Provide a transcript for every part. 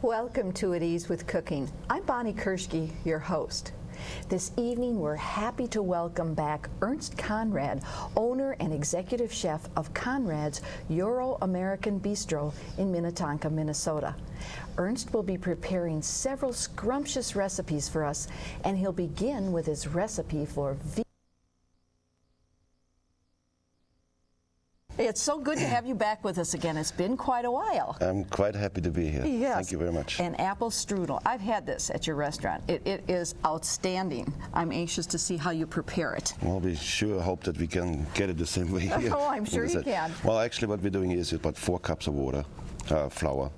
Welcome to At Ease with Cooking. I'm Bonnie Kerschke, your host. This evening we're happy to welcome back Ernst Conrad, owner and executive chef of Conrad's Euro-American Bistro in Minnetonka, Minnesota. Ernst will be preparing several scrumptious recipes for us, and he'll begin with his recipe for It's so good to have you back with us again. It's been quite a while. I'm quite happy to be here. Yes. Thank you very much. And Applestrudel. I've had this at your restaurant. It is outstanding. I'm anxious to see how you prepare it. Well, we sure hope that we can get it the same way here. Oh, I'm sure you can. Well, actually what we're doing is about 4 cups of water, flour,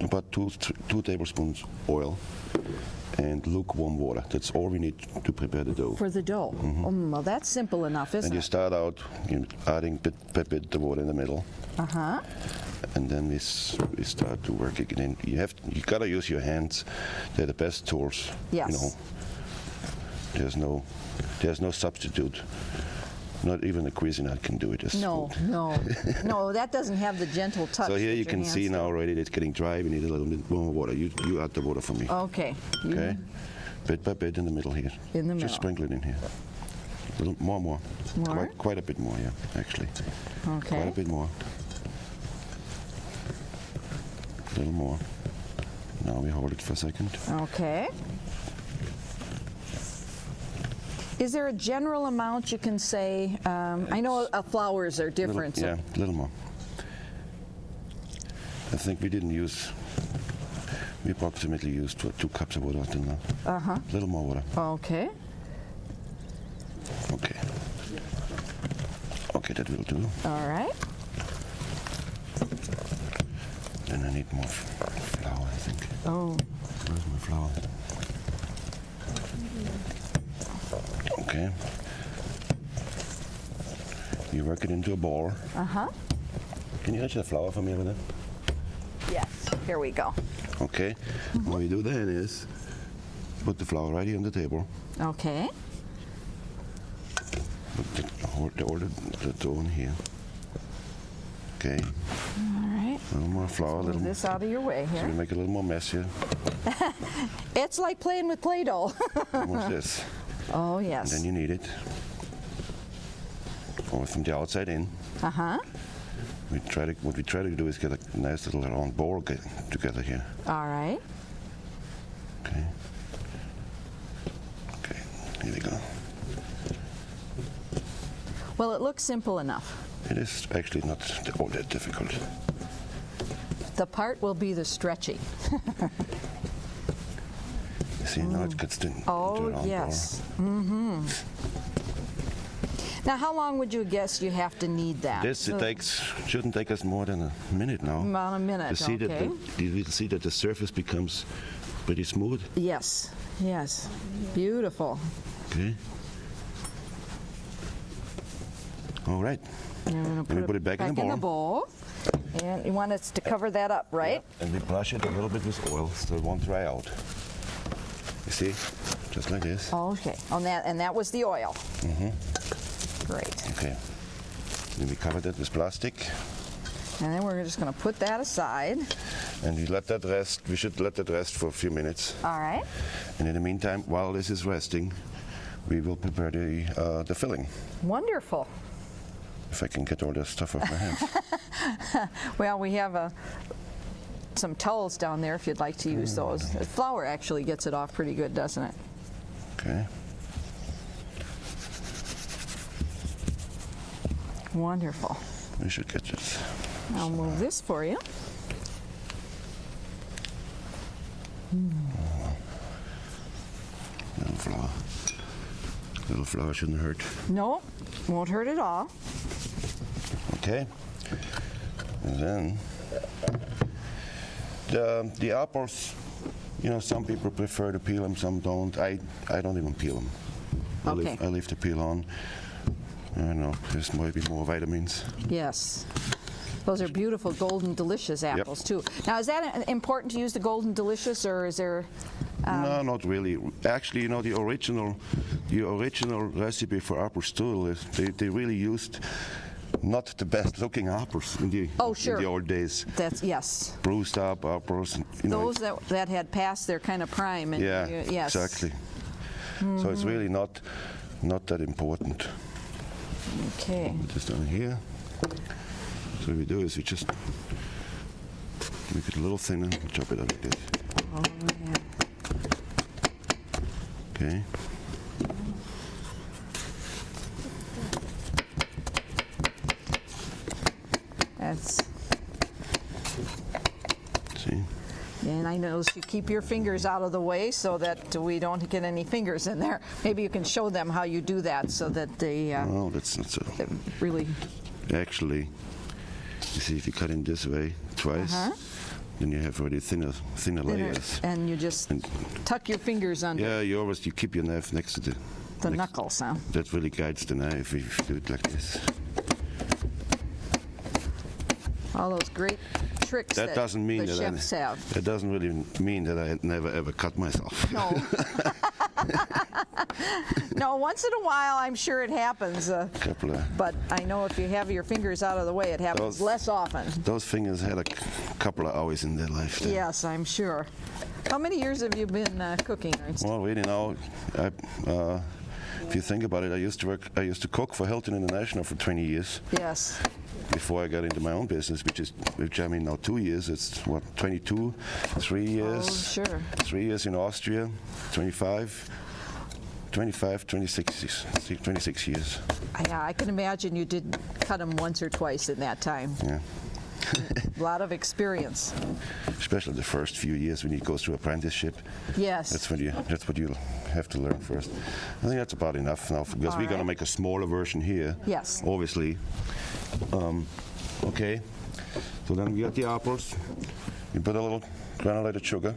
about two tablespoons oil, and lukewarm water. That's all we need to prepare the dough. For the dough. Mm-hmm. Well, that's simple enough, isn't and you it? start out adding bit by bit the water in the middle. Uh-huh. And then we start to work it in. You gotta use your hands. They're the best tools. Yes. You know, there's no substitute. Not even a Cuisinart can do it. No, that doesn't have the gentle touch. So here that you your can hands see do. now already it's getting dry. We need a little bit more water. You add the water for me. Okay. Okay. Bit by bit in the middle here. In the middle. Just sprinkle it in here. A little more. More? Quite a bit more, yeah, actually. Okay. Quite a bit more. A little more. Now we hold it for a second. Okay. Is there a general amount you can say? I know flours are different. A little more. I think we approximately used 2 cups of water until now. Uh-huh. A little more water. Okay. Okay. Okay, that will do. All right. Then I need more flour, I think. Oh. Where's my flour? Okay. You work it into a ball. Uh-huh. Can you touch the flour for me over there? Yes. Here we go. Okay. What we do then is put the flour right here on the table. Okay. Put the dough in here. Okay. All right. A little more flour. Move this out of your way So here. we make a little more mess here. It's like playing with Play-Doh. What's this? Oh, yes. And then you knead it. Or from the outside in. Uh-huh. What we try to do is get a nice little round ball together here. All right. Okay. Okay, here we go. Well, it looks simple enough. It is actually not all that difficult. The part will be the stretching. You see, now it gets into a round yes. Mm-hmm. Now, how long would you guess you have to knead that? This shouldn't take us more than a minute now. About a minute, You see okay. you will see that the surface becomes pretty smooth. Yes, yes. Beautiful. Okay. All right. Then we put it back in the bowl. And you want us to cover that up, right? Yeah. And we brush it a little bit with oil so it won't dry out. You see? Just like this. Okay. And that was the oil. Mm-hmm. Great. Okay. Then we cover that with plastic. And then we're just going to put that aside. And we let that rest. We should let that rest for a few minutes. All right. And in the meantime, while this is resting, we will prepare the filling. Wonderful. If I can get all this stuff off my hands. Well, we have some towels down there if you'd like to use those. The flour actually gets it off pretty good, doesn't it? Okay. Wonderful. We should get this. I'll move this for you. Little flour. Little flour shouldn't hurt. No, won't hurt at all. Okay. And then the apples, some people prefer to peel them, some don't. I don't even peel them. Okay. I leave the peel on. I don't know, there's maybe more vitamins. Yes. Those are beautiful golden delicious apples too. Now, is that important to use the golden delicious, or is there? No, not really. Actually, the original recipe for Applestrudel is they really used not the best looking apples in the sure. in the old days. That's, yes. Bruised up apples. Those that had passed their kind of prime. And Yeah, yes. exactly. So it's really not that important. Okay. Put this down here. So what we do is we just make it a little thinner and chop it out like this. Oh, yeah. Okay. That's. See? And I notice you keep your fingers out of the way so that we don't get any fingers in there. Maybe you can show them how you do that so that they Oh, that's not so. really. Actually, you see, if you cut in this way twice, then you have already thinner layers. And you just tuck your fingers under Yeah, you keep your knife next to the knuckles, huh? That really guides the knife if you do it like this. All those great tricks That doesn't mean the that chefs have. That doesn't really mean that I never ever cut myself. No. No, once in a while, I'm sure it happens. But I know if you have your fingers out of the way, it happens less often. Those fingers had a couple of hours in their life. Then. Yes, I'm sure. How many years have you been cooking, Ernst? Well, really now, if you think about it, I used to cook for Hilton International for 20 years. Yes. Before I got into my own business, which I mean now 2 years. It's what 22, 3 years. Oh, sure. 3 years in Austria, 26 years. Yeah, I can imagine you did cut them once or twice in that time. Yeah. A lot of experience. Especially the first few years when you go through apprenticeship. Yes. That's what you have to learn first. I think that's about enough now because we're going to make a smaller version here. Yes. Obviously. Okay. So then we got the apples. You put a little granulated sugar.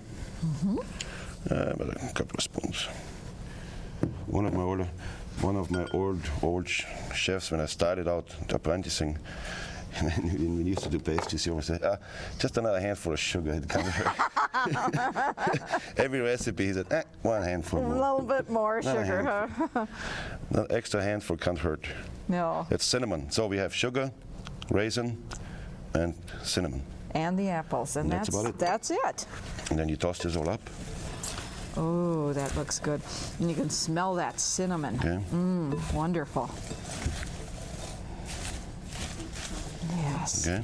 About a couple of spoons. One of my old chefs, when I started out apprenticing, when we used to do pastries, he always said, just another handful of sugar. It kind of hurt. Every recipe, he said, 1 handful more. A little bit more sugar, huh? An extra handful can't hurt. No. It's cinnamon. So we have sugar, raisin, and cinnamon. And the apples, and That's about it. That's it. And then you toss this all up. Oh, that looks good. And you can smell that cinnamon. Okay. Wonderful. Yes. Okay.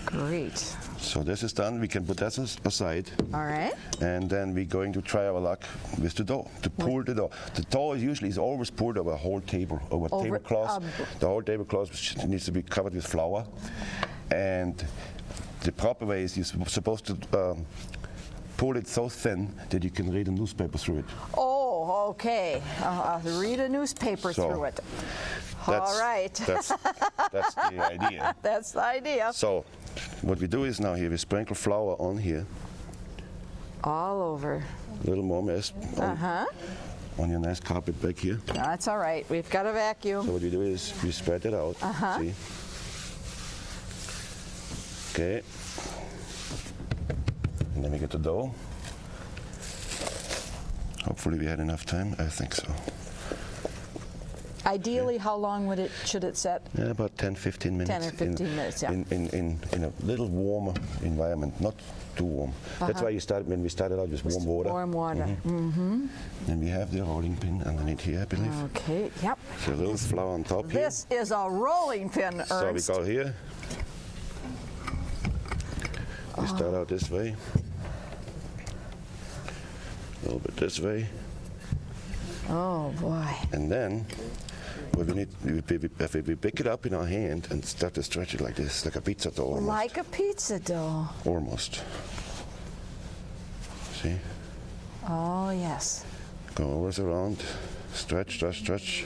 Great. So this is done. We can put that aside. All right. And then we're going to try our luck with the dough, to pour the dough. The dough is always poured over a whole table, over tablecloth. The whole tablecloth needs to be covered with flour. And the proper way is you're supposed to pull it so thin that you can read a newspaper through it. Oh, okay. Read a newspaper through it. All right. That's the idea. That's the idea. So what we do is now here, we sprinkle flour on here. All over. A little more mess on your nice carpet back here. That's all right. We've got a vacuum. So what we do is we spread it out. See? Okay. And then we get the dough. Hopefully we had enough time. I think so. Ideally, how long should it set? Yeah, about 10-15 minutes. 10 or 15 minutes, yeah. In a little warmer environment, not too warm. That's why when we started out with warm water. Warm water. And we have the rolling pin underneath here, I believe. Okay, yep. So a little flour on top here. This is a rolling pin, Ernst. So we go here. We start out this way. A little bit this way. Oh, boy. And then what we need, we pick it up in our hand and start to stretch it like this, like a pizza dough almost. Like a pizza dough. Almost. See? Oh, yes. Go over around, stretch, stretch, stretch.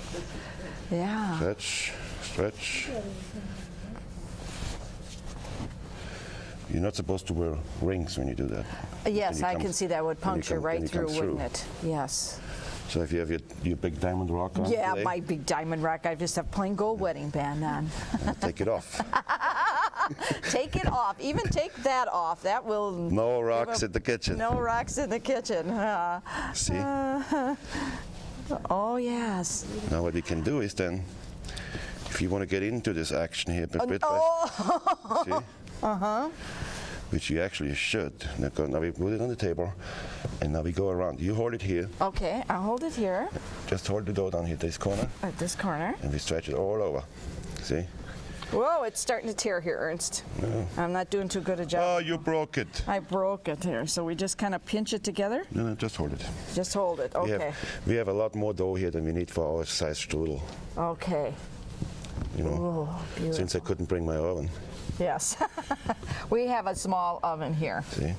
Yeah. Stretch, stretch. You're not supposed to wear rings when you do that. Yes, I can see that would puncture right through, wouldn't it? Yes. So if you have your big diamond rock on Yeah, today, my big diamond rock. I just have plain gold wedding band on. take it off. Take it off. Even take that off. That will... No rocks in the kitchen. No rocks in the kitchen. See? Oh, yes. Now what we can do is then, if you want to get into this action here, but bit see? Which you actually should. Now we put it on the table, and now we go around. You hold it here. Okay, I'll hold it here. Just hold the dough down here, this corner, At this corner. and we stretch it all over. See? Whoa, it's starting to tear here, Ernst. I'm not doing too good a job. Oh, you broke it. I broke it here. So we just kind of pinch it together? No, just hold it. Just hold it, okay. We have a lot more dough here than we need for our size strudel. Okay. You know, Ooh, beautiful. since I couldn't bring my oven. Yes. We have a small oven here. See?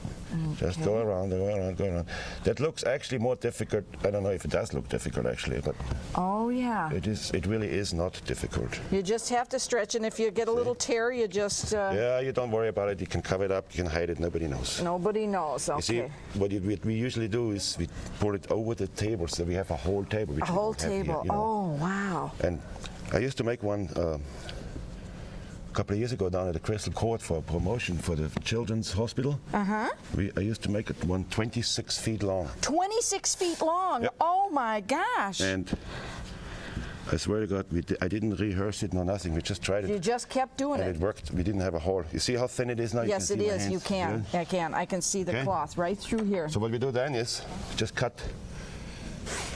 Just go around, go around, go around. That looks actually more difficult. I don't know if it does look difficult actually, but Oh, yeah. it really is not difficult. You just have to stretch, and if you get a little tear, you just... Yeah, you don't worry about it. You can cover it up, you can hide it, nobody knows. Nobody knows, okay. You see, what we usually do is we pull it over the table so we have a whole table. Which A we whole don't have here, table. you know. Oh, wow. And I used to make one a couple of years ago down at the Crystal Court for a promotion for the Children's Hospital. I used to make it one 26 feet long. 26 feet long? Yep. Oh, my gosh. And I swear to God, I didn't rehearse it, no nothing. We just tried it. You just kept doing And it. it worked. We didn't have a hole. You see how thin it is now? Yes, it you can see my is. You hands. can. I can. I can see the Okay. cloth right through here. So what we do then is just cut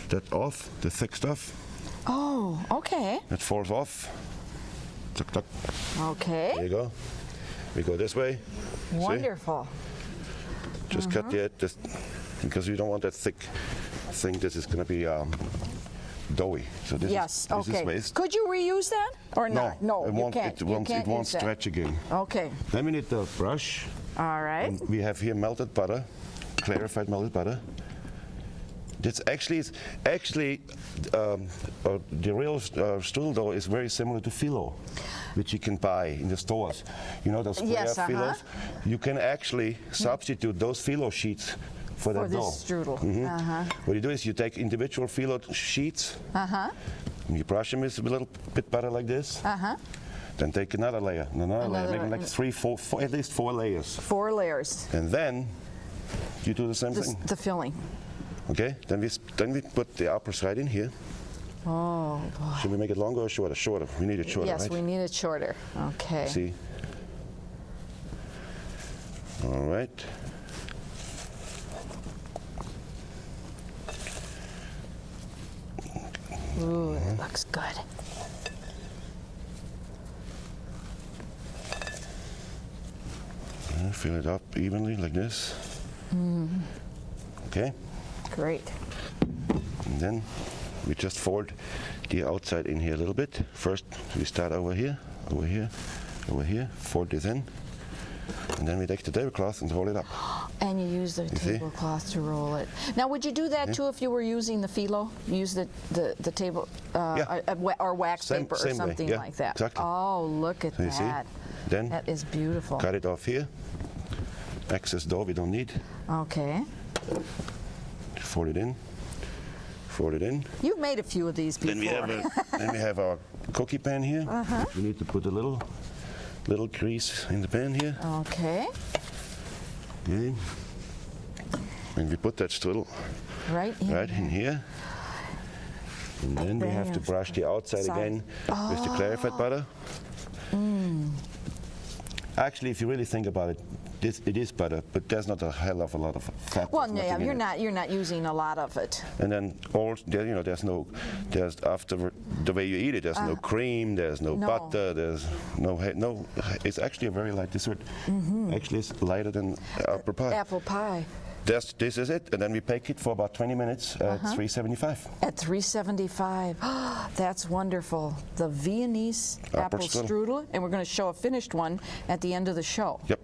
that off, the thick stuff. Oh, okay. That falls off. Tuck, tuck. There Okay. you go. We go this way. See? Wonderful. Just cut the edge, just because you don't want that thick thing. This is going to be doughy. So this Yes, is, this okay. is waste. Could you reuse that or not? No, it you won't. can't. It won't. You can't It won't use that. stretch again. Okay. Then we need the brush. All right. And we have here melted butter, clarified melted butter. The real strudel dough is very similar to phyllo, which you can buy in the stores. You know those square Yes, phyllos? You can actually substitute those phyllo sheets for that this dough. strudel. What you do is you take individual phyllo sheets, and you brush them with a little bit butter like this. Then take another layer, and another layer, Another maybe like layer. 3, 4, at least 4 layers. 4 layers. And then you do the same thing. The filling. Okay, then we put the apples right in here. Oh, boy. Should we make it longer or shorter? Shorter. We need it shorter, Yes, right? we need it shorter. Okay. See? All right. Ooh, that looks good. Fill it up evenly like this. Okay, Great. and then we just fold the outside in here a little bit. First, we start over here, over here, over here, fold this in, and then we take the tablecloth and roll it up. And you use the see? tablecloth to roll it. Now, would you do that too if you were using the phyllo? Use the table Yeah. or wax Same- paper or same way, something yeah, like that. exactly. Oh, look at So you see? that. Then That is beautiful. cut it off here. Excess dough we don't need. Okay. Fold it in. Fold it in. You've made a few of these before. Then we have our cookie pan here. We need to put a little grease in the pan here. Okay. Okay. And we put that strudel Right in. right in here. And then we have to Bam. brush the outside Side. again with the clarified butter. Actually, if you really think about it, it is butter, but there's not a hell of a lot of fat. Well, There's no, nothing in you're it. Mm-hmm. not using a lot of it. And then there's after the way you eat it, there's no cream, there's no No. butter, there's no. It's actually a very light dessert. Actually, it's lighter than apple pie. Apple pie. This is it, and then we bake it for about 20 minutes at 375. At 375. That's wonderful. The Viennese apple Applestrudel. strudel, and we're going to show a finished one at the end of the show. Yep.